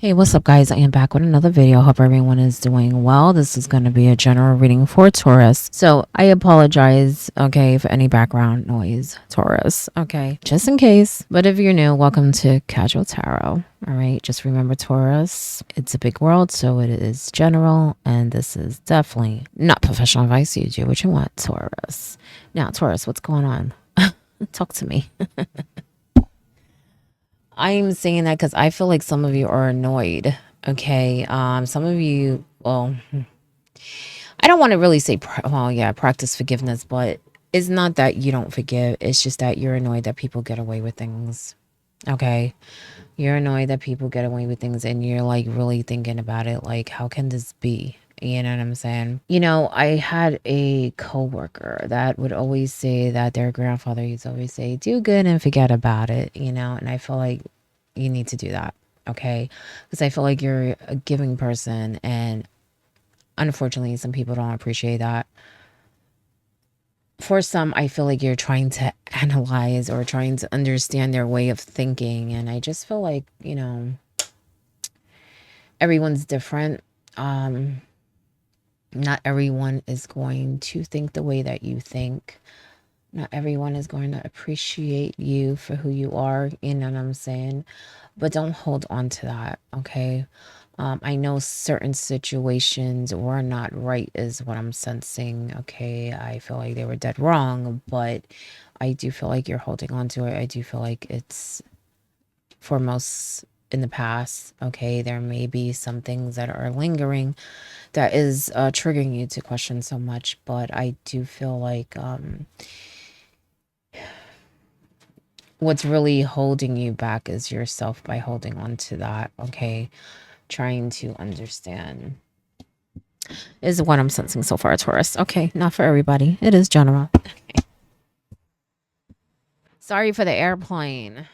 Hey, what's up, guys? I am back with another video. Hope everyone is doing well. This is going to be a general reading for Taurus. So I apologize, okay, for any background noise, Taurus, okay, just in case. But if you're new, welcome to Casual Tarot. All right, just remember, Taurus, it's a big world, so it is general, and this is definitely not professional advice. You do what you want, Taurus. Now, Taurus, what's going on? Talk to me. I'm saying that because I feel like some of you are annoyed. Okay. Some of you, well, I don't want to really say, well, yeah, practice forgiveness, but it's not that you don't forgive. It's just that you're annoyed that people get away with things. Okay. You're annoyed that people get away with things and you're like really thinking about it. Like, how can this be? You know what I'm saying? You know, I had a coworker that would always say that their grandfather used to always say, do good and forget about it, you know, and I feel like you need to do that. Okay. Because I feel like you're a giving person, and unfortunately, some people don't appreciate that. For some, I feel like you're trying to analyze or trying to understand their way of thinking. And I just feel like, you know, everyone's different. Um, Not everyone is going to think the way that you think. Not everyone is going to appreciate you for who you are. You know what I'm saying? But don't hold on to that. Okay. I know certain situations were not right, is what I'm sensing. Okay. I feel like they were dead wrong, but I do feel like you're holding on to it. I do feel like it's foremost in the past. Okay. There may be some things that are lingering that is triggering you to question so much, but I do feel like what's really holding you back is yourself by holding on to that. Okay. Trying to understand is what I'm sensing so far, Taurus. Okay, not for everybody. It is general. Okay. Sorry for the airplane.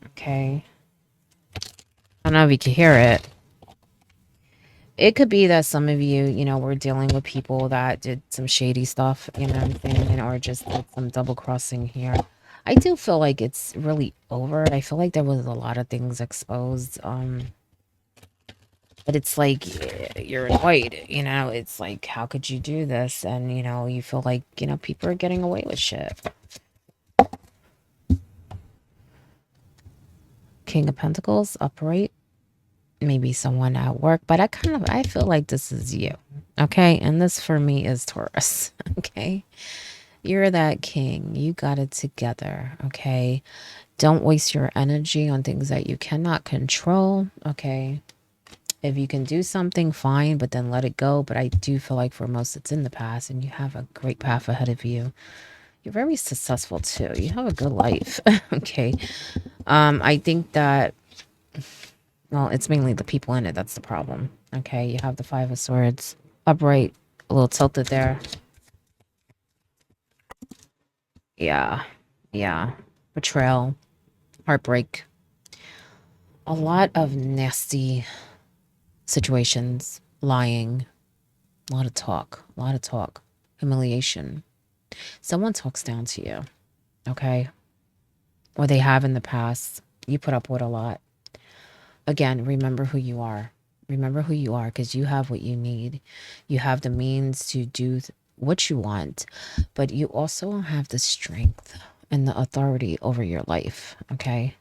Okay. I don't know if you can hear it. It could be that some of you, you know, were dealing with people that did some shady stuff, you know what I'm saying, or just did some double crossing here. I do feel like it's really over. I feel like there was a lot of things exposed. But it's like you're annoyed, you know, it's like, how could you do this? And, you know, you feel like, you know, people are getting away with shit. King of Pentacles, upright. Maybe someone at work, but I feel like this is you. Okay. And this for me is Taurus. Okay. You're that king. You got it together. Okay. Don't waste your energy on things that you cannot control. Okay. If you can do something, fine, but then let it go. But I do feel like for most, it's in the past, and you have a great path ahead of you. You're very successful too. You have a good life. Okay. I think that, well, it's mainly the people in it that's the problem. Okay. You have the Five of Swords upright, a little tilted there. Yeah. Yeah. Betrayal, heartbreak, a lot of nasty situations, lying, a lot of talk, humiliation. Someone talks down to you, okay? Or they have in the past. You put up with a lot. Again, remember who you are. Remember who you are, because you have what you need. You have the means to do what you want, but you also have the strength and the authority over your life, okay?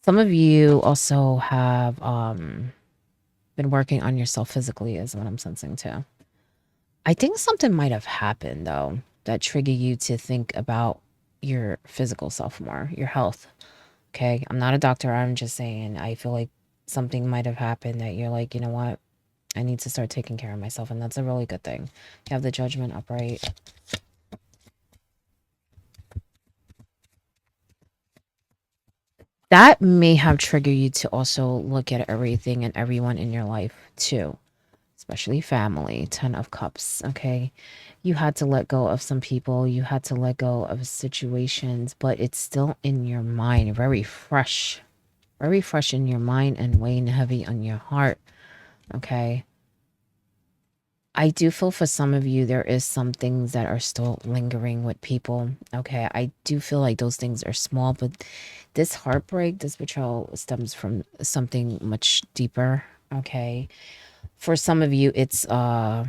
Some of you also have been working on yourself physically, is what I'm sensing too. I think something might have happened though that triggered you to think about your physical self more, your health. Okay. I'm not a doctor. I'm just saying, I feel like something might have happened that you're like, you know what? I need to start taking care of myself. And that's a really good thing. You have the Judgment upright. That may have triggered you to also look at everything and everyone in your life too, especially family. 10 of Cups. Okay. You had to let go of some people. You had to let go of situations, but it's still in your mind, very fresh in your mind and weighing heavy on your heart. Okay. I do feel for some of you, there is some things that are still lingering with people. Okay. I do feel like those things are small, but this heartbreak, this betrayal stems from something much deeper. Okay. For some of you, it's like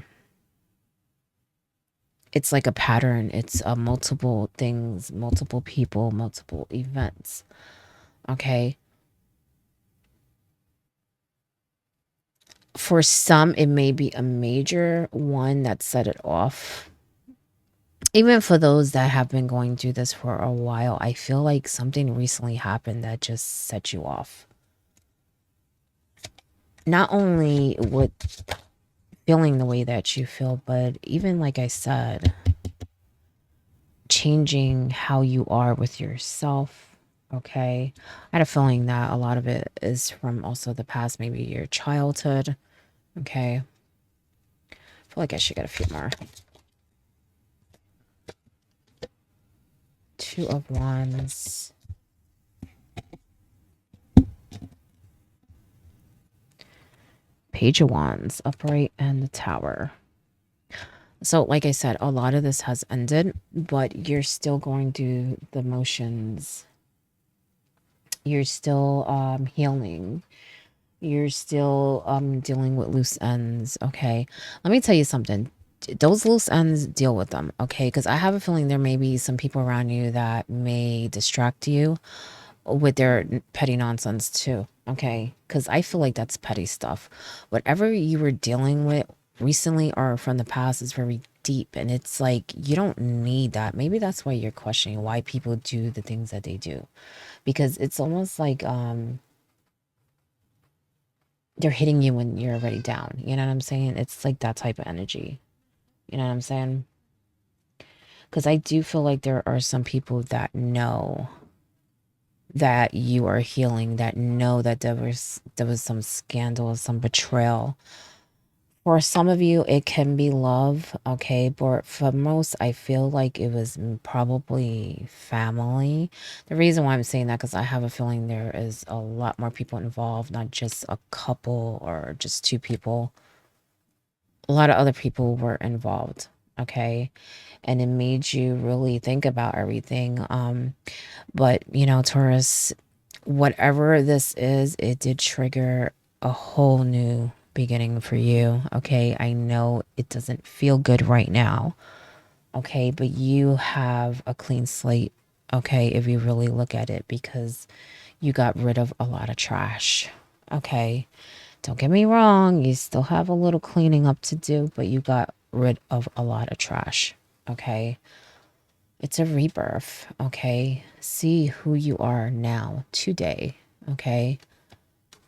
a pattern. It's multiple things, multiple people, multiple events. Okay. For some, it may be a major one that set it off. Even for those that have been going through this for a while, I feel like something recently happened that just set you off. Not only with feeling the way that you feel, but even like I said, changing how you are with yourself. Okay. I had a feeling that a lot of it is from also the past, maybe your childhood. Okay. I feel like I should get a few more. Two of Wands. Page of Wands, upright, and the Tower. So, like I said, a lot of this has ended, but you're still going through the motions. You're still healing. You're still dealing with loose ends. Okay. Let me tell you something. Those loose ends, deal with them. Okay. Because I have a feeling there may be some people around you that may distract you with their petty nonsense too. Okay. Because I feel like that's petty stuff. Whatever you were dealing with recently or from the past is very deep. And it's like, you don't need that. Maybe that's why you're questioning why people do the things that they do. Because it's almost like, they're hitting you when you're already down. You know what I'm saying? It's like that type of energy. You know what I'm saying? Because I do feel like there are some people that know that you are healing, that know that there was some scandal, some betrayal. For some of you, it can be love, okay, but for most, I feel like it was probably family. The reason why I'm saying that, because I have a feeling there is a lot more people involved, not just a couple or just two people. A lot of other people were involved, okay, and it made you really think about everything. But Taurus, whatever this is, it did trigger a whole new beginning for you. Okay, I know it doesn't feel good right now. Okay, but you have a clean slate. Okay, if you really look at it, because you got rid of a lot of trash. Okay, don't get me wrong, you still have a little cleaning up to do, but you got rid of a lot of trash. Okay, it's a rebirth. Okay, see who you are now, today. Okay,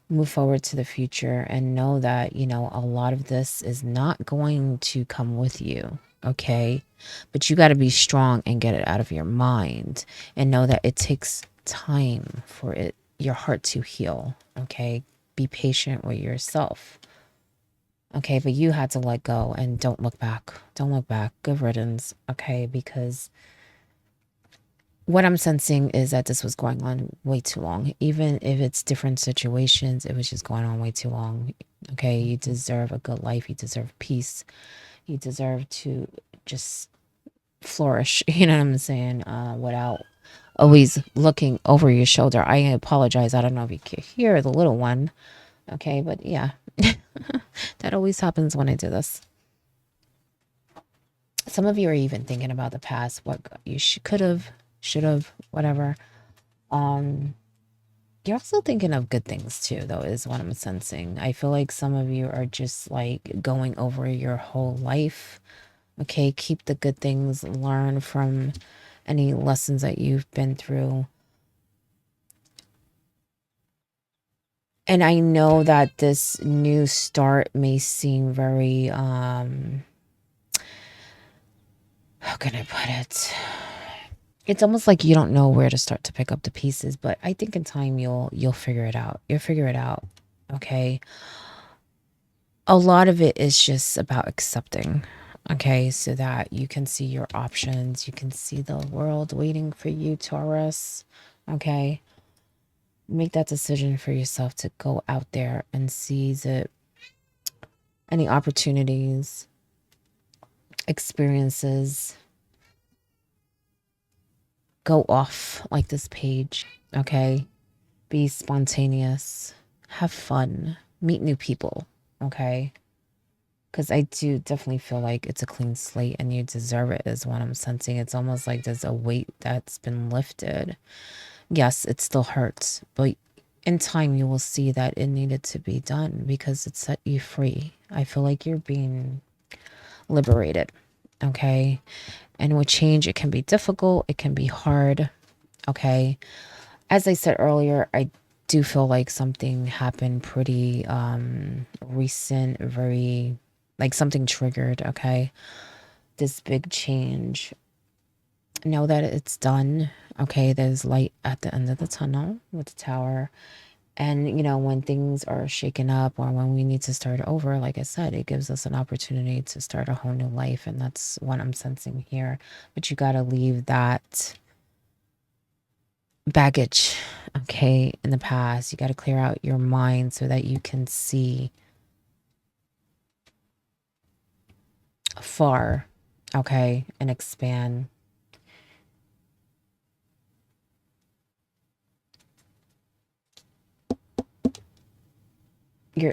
move forward to the future and know that, a lot of this is not going to come with you. Okay, but you got to be strong and get it out of your mind and know that it takes time for your heart to heal. Okay, be patient with yourself. Okay, but you had to let go and don't look back. Don't look back. Good riddance. Okay, because what I'm sensing is that this was going on way too long. Even if it's different situations, it was just going on way too long. Okay, you deserve a good life. You deserve peace. You deserve to just flourish. You know what I'm saying? Without always looking over your shoulder. I apologize. I don't know if you can hear the little one. Okay, but yeah, that always happens when I do this. Some of you are even thinking about the past, what you could have, should have, whatever. You're also thinking of good things too, though, is what I'm sensing. I feel like some of you are just like going over your whole life. Okay, keep the good things, learn from any lessons that you've been through. And I know that this new start may seem very, how can I put it? It's almost like you don't know where to start to pick up the pieces, but I think in time you'll figure it out. You'll figure it out. Okay. A lot of it is just about accepting. Okay, so that you can see your options, you can see the world waiting for you, Taurus. Okay. Make that decision for yourself to go out there and seize it. Any opportunities. experiences go off like this page, okay? Be spontaneous, have fun, meet new people, okay? Because I do definitely feel like it's a clean slate and you deserve it, is what I'm sensing. It's almost like there's a weight that's been lifted. Yes, it still hurts, but in time you will see that it needed to be done because it set you free. I feel like you're being liberated, okay? And with change, it can be difficult, it can be hard, okay? As I said earlier, I do feel like something happened pretty recent, very like something triggered, okay? This big change. Know that it's done, okay? There's light at the end of the tunnel with the tower. And, you know, when things are shaken up or when we need to start over, like I said, it gives us an opportunity to start a whole new life. And that's what I'm sensing here. But you got to leave that baggage, okay, in the past. You got to clear out your mind so that you can see far, okay, and expand.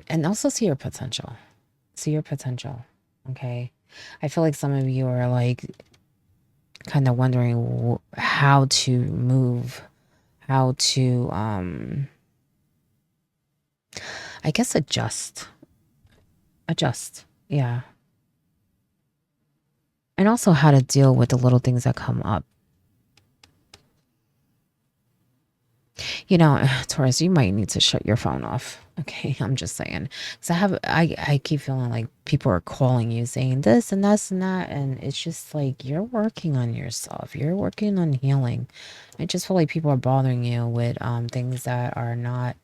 And also see your potential. See your potential, okay? I feel like some of you are like kind of wondering how to move, how to I guess adjust, yeah, and also how to deal with the little things that come up. You know, Taurus, you might need to shut your phone off. Okay, I'm just saying. Because I keep feeling like people are calling you saying this and this and that. And it's just like you're working on yourself. You're working on healing. I just feel like people are bothering you with things that are not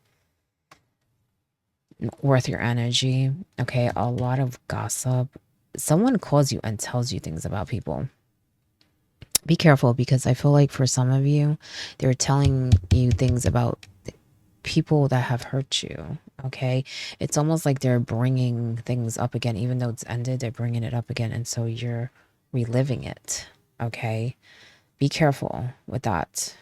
worth your energy. Okay, a lot of gossip. Someone calls you and tells you things about people. Be careful because I feel like for some of you, they're telling you things about people that have hurt you. Okay, it's almost like they're bringing things up again, even though it's ended, they're bringing it up again, and so you're reliving it. Okay, be careful with that.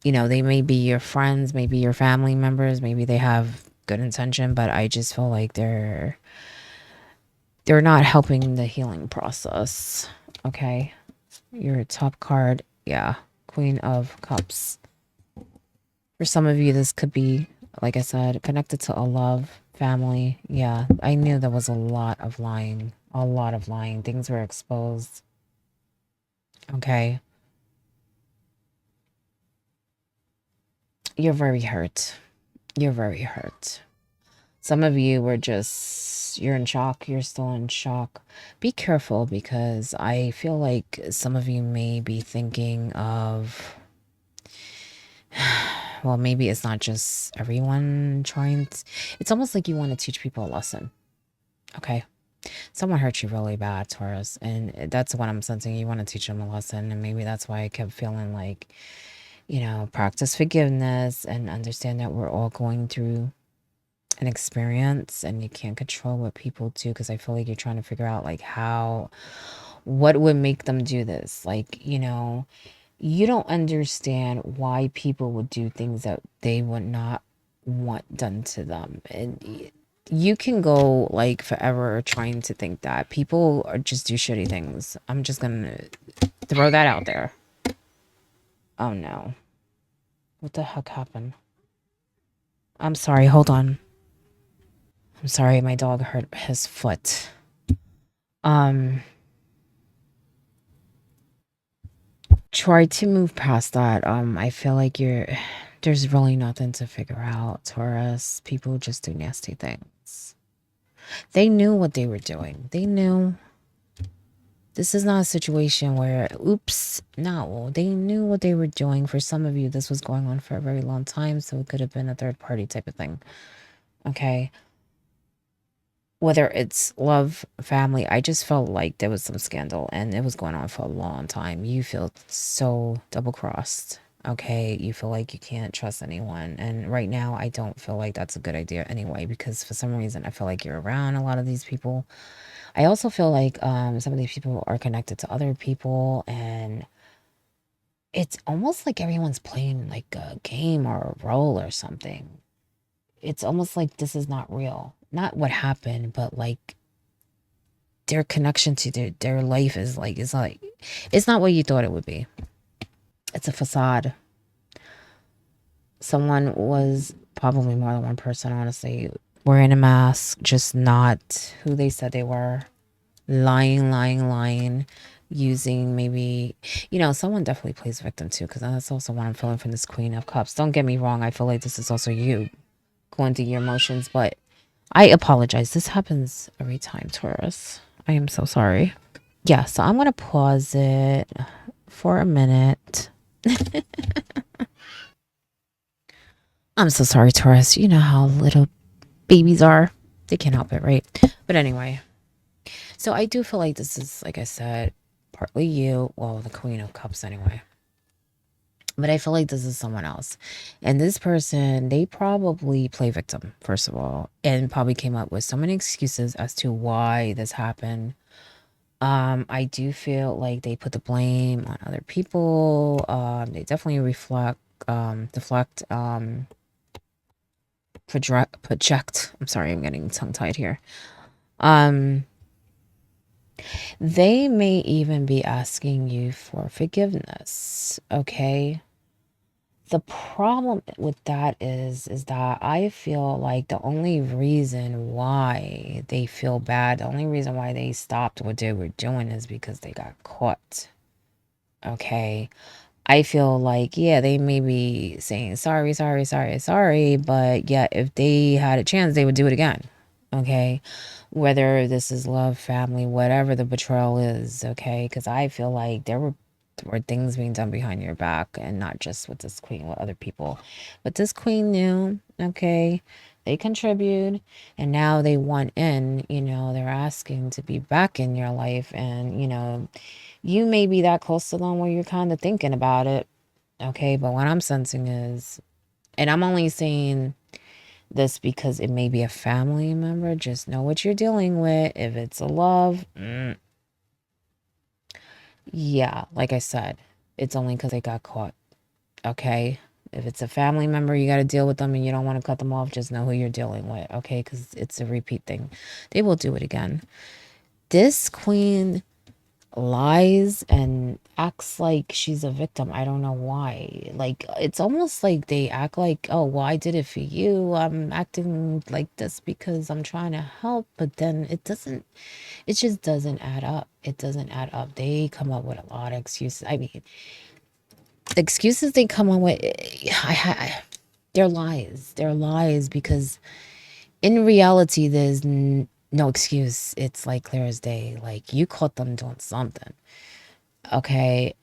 You know, they may be your friends, maybe your family members, maybe they have good intention, but I just feel like they're not helping the healing process. Okay, your top card, yeah, Queen of Cups. For some of you, this could be, like I said, connected to a love, family. Yeah, I knew there was a lot of lying. A lot of lying. Things were exposed. Okay. You're very hurt. You're very hurt. Some of you were just, you're in shock. You're still in shock. Be careful because I feel like some of you may be thinking of, well, maybe it's not just everyone trying to, it's almost like you want to teach people a lesson. Okay. Someone hurt you really bad, Taurus, and that's what I'm sensing. You want to teach them a lesson, and maybe that's why I kept feeling like, you know, practice forgiveness and understand that we're all going through an experience, and you can't control what people do because I feel like you're trying to figure out like what would make them do this, like, you know. You don't understand why people would do things that they would not want done to them. And you can go like forever trying to think that people are just do shitty things. I'm just gonna throw that out there. Oh no. What the heck happened? I'm sorry, hold on. I'm sorry, my dog hurt his foot. Um Try to move past that. I feel like there's really nothing to figure out, Taurus. People just do nasty things. They knew what they were doing. They knew. This is not a situation where, oops, no. They knew what they were doing. For some of you, this was going on for a very long time, so it could have been a third party type of thing. Okay. Whether it's love, family, I just felt like there was some scandal and it was going on for a long time. You feel so double crossed. Okay, you feel like you can't trust anyone. And right now, I don't feel like that's a good idea anyway, because for some reason, I feel like you're around a lot of these people. I also feel like some of these people are connected to other people, and it's almost like everyone's playing like a game or a role or something. It's almost like this is not real. Not what happened, but like their connection to their life is like it's not what you thought it would be. It's a facade. Someone was probably more than one person, honestly, wearing a mask, just not who they said they were. Lying, using maybe, someone definitely plays victim too, because that's also what I'm feeling from this Queen of Cups. Don't get me wrong, I feel like this is also you going through your emotions, but I apologize. This happens every time, Taurus. I am so sorry. Yeah, so I'm going to pause it for a minute. I'm so sorry, Taurus. You know how little babies are. They can't help it, right? But anyway, so I do feel like this is, like I said, partly you. Well, the Queen of Cups anyway. But I feel like this is someone else. And this person, they probably play victim, first of all, and probably came up with so many excuses as to why this happened. I do feel like they put the blame on other people. They definitely deflect, project. I'm sorry, I'm getting tongue tied here. Um, they may even be asking you for forgiveness. Okay. The problem with that is that I feel like the only reason why they feel bad, the only reason why they stopped what they were doing is because they got caught. Okay. I feel like, yeah, they may be saying sorry, sorry, sorry, sorry, but yeah, if they had a chance, they would do it again. Okay. Whether this is love, family, whatever the betrayal is, okay? Because I feel like there were things being done behind your back, and not just with this queen, with other people. But this queen knew, okay? They contribute, and now they want in, they're asking to be back in your life, and, you may be that close to them where you're kind of thinking about it, okay? But what I'm sensing is, and I'm only saying this because it may be a family member, just know what you're dealing with. If it's a love, yeah, like I said, it's only because they got caught, okay? If it's a family member, you got to deal with them and you don't want to cut them off, just know who you're dealing with, okay? Because it's a repeat thing. They will do it again. This queen lies and acts like she's a victim. I don't know why. Like, it's almost like they act like, oh, well, I did it for you. I'm acting like this because I'm trying to help. But then it just doesn't add up. It doesn't add up. They come up with a lot of excuses. I mean, the excuses they come up with, they're lies. They're lies because in reality, there's no excuse. It's like clear as day. Like, you caught them doing something. Okay.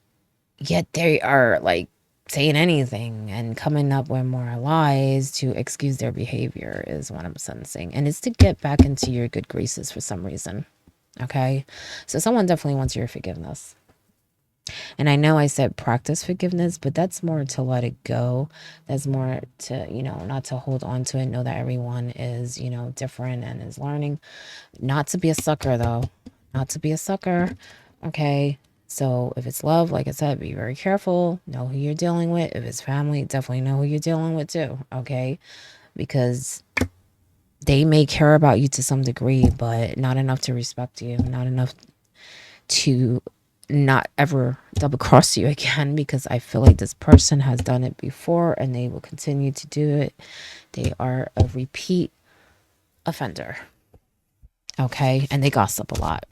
Yet they are like saying anything and coming up with more lies to excuse their behavior is what I'm sensing. And it's to get back into your good graces for some reason. Okay. So someone definitely wants your forgiveness. And I know I said practice forgiveness, but that's more to let it go. That's more to, not to hold on to it. Know that everyone is, different and is learning. Not to be a sucker, though. Not to be a sucker. Okay. So if it's love, like I said, be very careful. Know who you're dealing with. If it's family, definitely know who you're dealing with too. Okay. Because they may care about you to some degree, but not enough to respect you. Not enough to not ever double cross you again, because I feel like this person has done it before and they will continue to do it. They are a repeat offender. Okay. And they gossip a lot.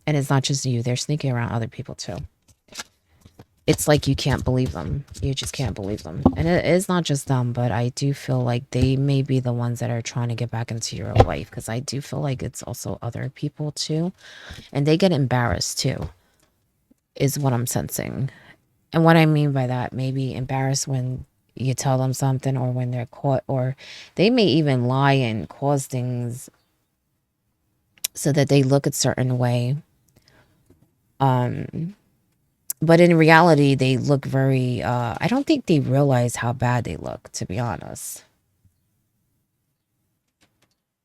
And it's not just you, they're sneaking around other people too. It's like you can't believe them. You just can't believe them. And it is not just them, but I do feel like they may be the ones that are trying to get back into your life, because I do feel like it's also other people too. And they get embarrassed too, is what I'm sensing. And what I mean by that, maybe embarrassed when you tell them something, or when they're caught, or they may even lie and cause things so that they look a certain way. But in reality, they look very, I don't think they realize how bad they look, to be honest.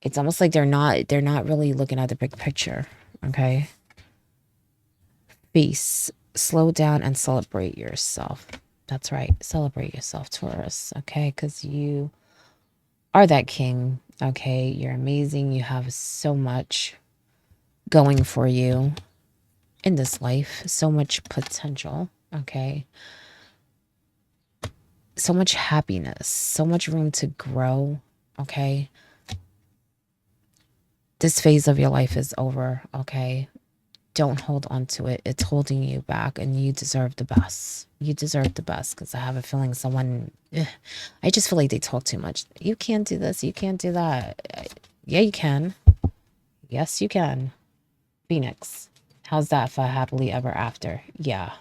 It's almost like they're not really looking at the big picture. Okay. Peace. Slow down and celebrate yourself. That's right. Celebrate yourself, Taurus. Okay. Because you are that king. Okay. You're amazing. You have so much going for you in this life. So much potential. Okay. So much happiness. So much room to grow. Okay. This phase of your life is over. Okay. Don't hold on to it. It's holding you back, and you deserve the best. You deserve the best, because I have a feeling I just feel like they talk too much. You can't do this. You can't do that. Yeah, you can. Yes, you can. Phoenix. How's that for happily ever after? Yeah.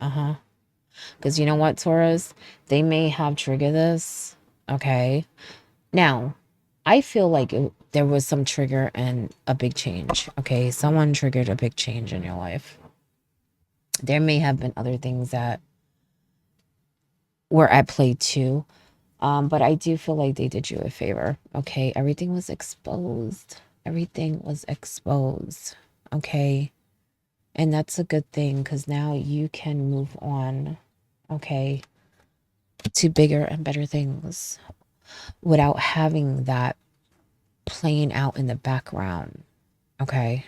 Uh-huh. Because you know what, Taurus? They may have triggered this. Okay. Now, I feel like there was some trigger and a big change. Okay. Someone triggered a big change in your life. There may have been other things that were at play too. But I do feel like they did you a favor. Okay. Everything was exposed. Everything was exposed. Okay. And that's a good thing, because now you can move on. Okay. To bigger and better things without having that playing out in the background. Okay.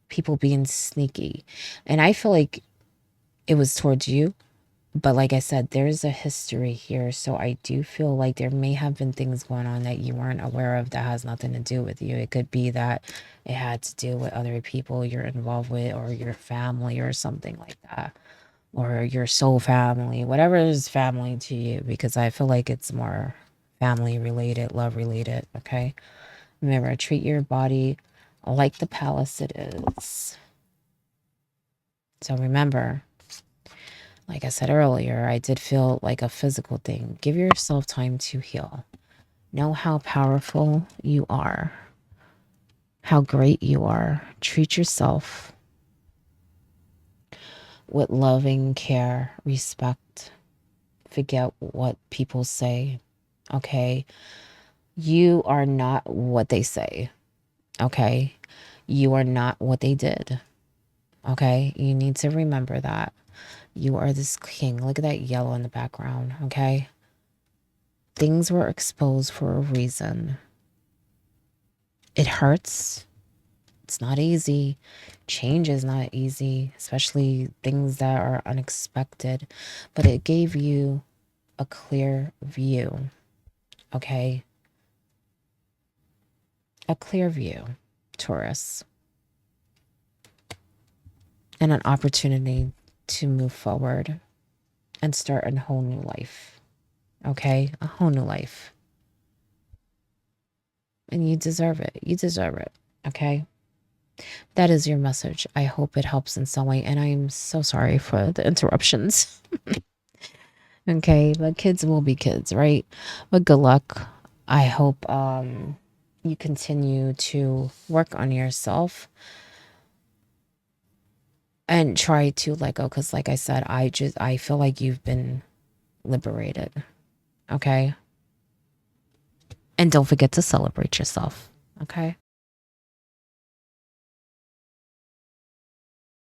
People being sneaky. And I feel like it was towards you. But like I said, there's a history here. So I do feel like there may have been things going on that you weren't aware of that has nothing to do with you. It could be that it had to do with other people you're involved with, or your family, or something like that. Or your soul family, whatever is family to you, because I feel like it's more family related, love related. Okay. Remember, treat your body like the palace it is. So remember, like I said earlier, I did feel like a physical thing. Give yourself time to heal. Know how powerful you are, how great you are. Treat yourself with loving care, respect. Forget what people say. Okay. You are not what they say. Okay. You are not what they did. Okay. You need to remember that. You are this king. Look at that yellow in the background. Okay. Things were exposed for a reason. It hurts. It's not easy. Change is not easy, especially things that are unexpected. But it gave you a clear view. Okay. A clear view, Taurus. And an opportunity to move forward and start a whole new life. Okay? A whole new life. And you deserve it. You deserve it. Okay? That is your message. I hope it helps in some way. And I'm so sorry for the interruptions. Okay? But kids will be kids, right? But good luck. I hope you continue to work on yourself and try to let go, because like I said, I feel like you've been liberated. Okay. And don't forget to celebrate yourself. Okay.